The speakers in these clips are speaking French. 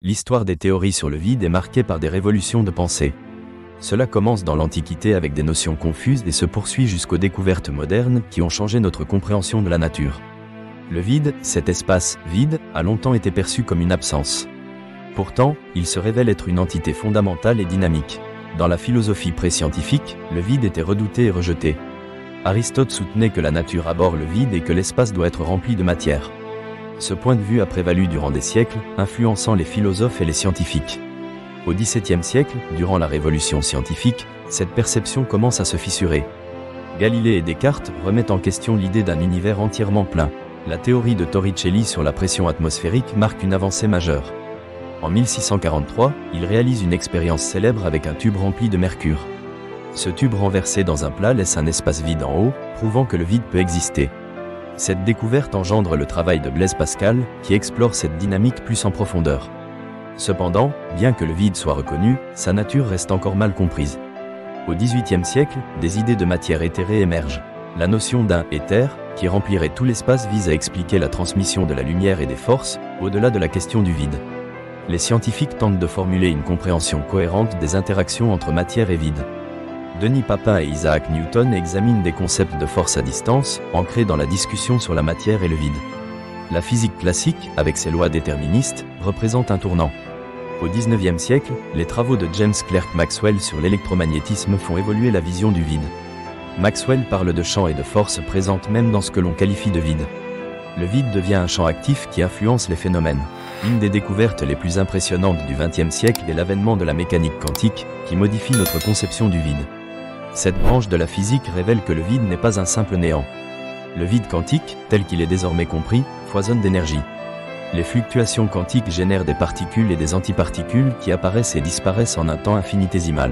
L'histoire des théories sur le vide est marquée par des révolutions de pensée. Cela commence dans l'Antiquité avec des notions confuses et se poursuit jusqu'aux découvertes modernes qui ont changé notre compréhension de la nature. Le vide, cet espace vide, a longtemps été perçu comme une absence. Pourtant, il se révèle être une entité fondamentale et dynamique. Dans la philosophie pré-scientifique, le vide était redouté et rejeté. Aristote soutenait que la nature abhorre le vide et que l'espace doit être rempli de matière. Ce point de vue a prévalu durant des siècles, influençant les philosophes et les scientifiques. Au XVIIe siècle, durant la Révolution scientifique, cette perception commence à se fissurer. Galilée et Descartes remettent en question l'idée d'un univers entièrement plein. La théorie de Torricelli sur la pression atmosphérique marque une avancée majeure. En 1643, il réalise une expérience célèbre avec un tube rempli de mercure. Ce tube renversé dans un plat laisse un espace vide en haut, prouvant que le vide peut exister. Cette découverte engendre le travail de Blaise Pascal, qui explore cette dynamique plus en profondeur. Cependant, bien que le vide soit reconnu, sa nature reste encore mal comprise. Au XVIIIe siècle, des idées de matière éthérée émergent. La notion d'un éther, qui remplirait tout l'espace, vise à expliquer la transmission de la lumière et des forces, au-delà de la question du vide. Les scientifiques tentent de formuler une compréhension cohérente des interactions entre matière et vide. Denis Papin et Isaac Newton examinent des concepts de force à distance, ancrés dans la discussion sur la matière et le vide. La physique classique, avec ses lois déterministes, représente un tournant. Au XIXe siècle, les travaux de James Clerk Maxwell sur l'électromagnétisme font évoluer la vision du vide. Maxwell parle de champ et de force présentes même dans ce que l'on qualifie de vide. Le vide devient un champ actif qui influence les phénomènes. Une des découvertes les plus impressionnantes du XXe siècle est l'avènement de la mécanique quantique, qui modifie notre conception du vide. Cette branche de la physique révèle que le vide n'est pas un simple néant. Le vide quantique, tel qu'il est désormais compris, foisonne d'énergie. Les fluctuations quantiques génèrent des particules et des antiparticules qui apparaissent et disparaissent en un temps infinitésimal.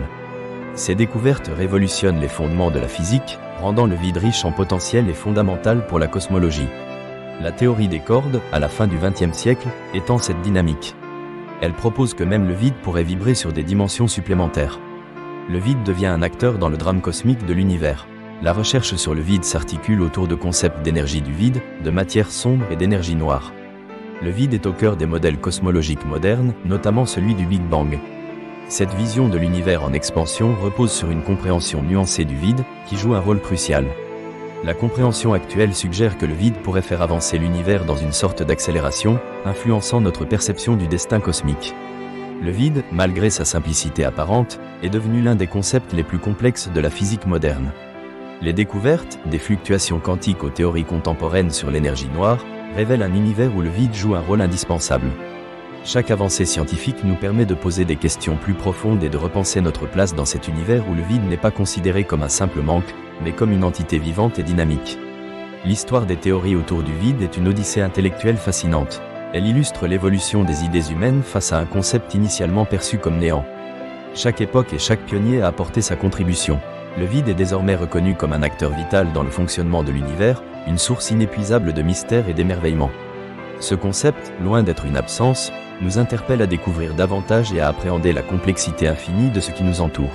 Ces découvertes révolutionnent les fondements de la physique, rendant le vide riche en potentiel et fondamental pour la cosmologie. La théorie des cordes, à la fin du XXe siècle, étend cette dynamique. Elle propose que même le vide pourrait vibrer sur des dimensions supplémentaires. Le vide devient un acteur dans le drame cosmique de l'univers. La recherche sur le vide s'articule autour de concepts d'énergie du vide, de matière sombre et d'énergie noire. Le vide est au cœur des modèles cosmologiques modernes, notamment celui du Big Bang. Cette vision de l'univers en expansion repose sur une compréhension nuancée du vide, qui joue un rôle crucial. La compréhension actuelle suggère que le vide pourrait faire avancer l'univers dans une sorte d'accélération, influençant notre perception du destin cosmique. Le vide, malgré sa simplicité apparente, est devenu l'un des concepts les plus complexes de la physique moderne. Les découvertes, des fluctuations quantiques aux théories contemporaines sur l'énergie noire, révèlent un univers où le vide joue un rôle indispensable. Chaque avancée scientifique nous permet de poser des questions plus profondes et de repenser notre place dans cet univers où le vide n'est pas considéré comme un simple manque, mais comme une entité vivante et dynamique. L'histoire des théories autour du vide est une odyssée intellectuelle fascinante. Elle illustre l'évolution des idées humaines face à un concept initialement perçu comme néant. Chaque époque et chaque pionnier a apporté sa contribution. Le vide est désormais reconnu comme un acteur vital dans le fonctionnement de l'univers, une source inépuisable de mystère et d'émerveillement. Ce concept, loin d'être une absence, nous interpelle à découvrir davantage et à appréhender la complexité infinie de ce qui nous entoure.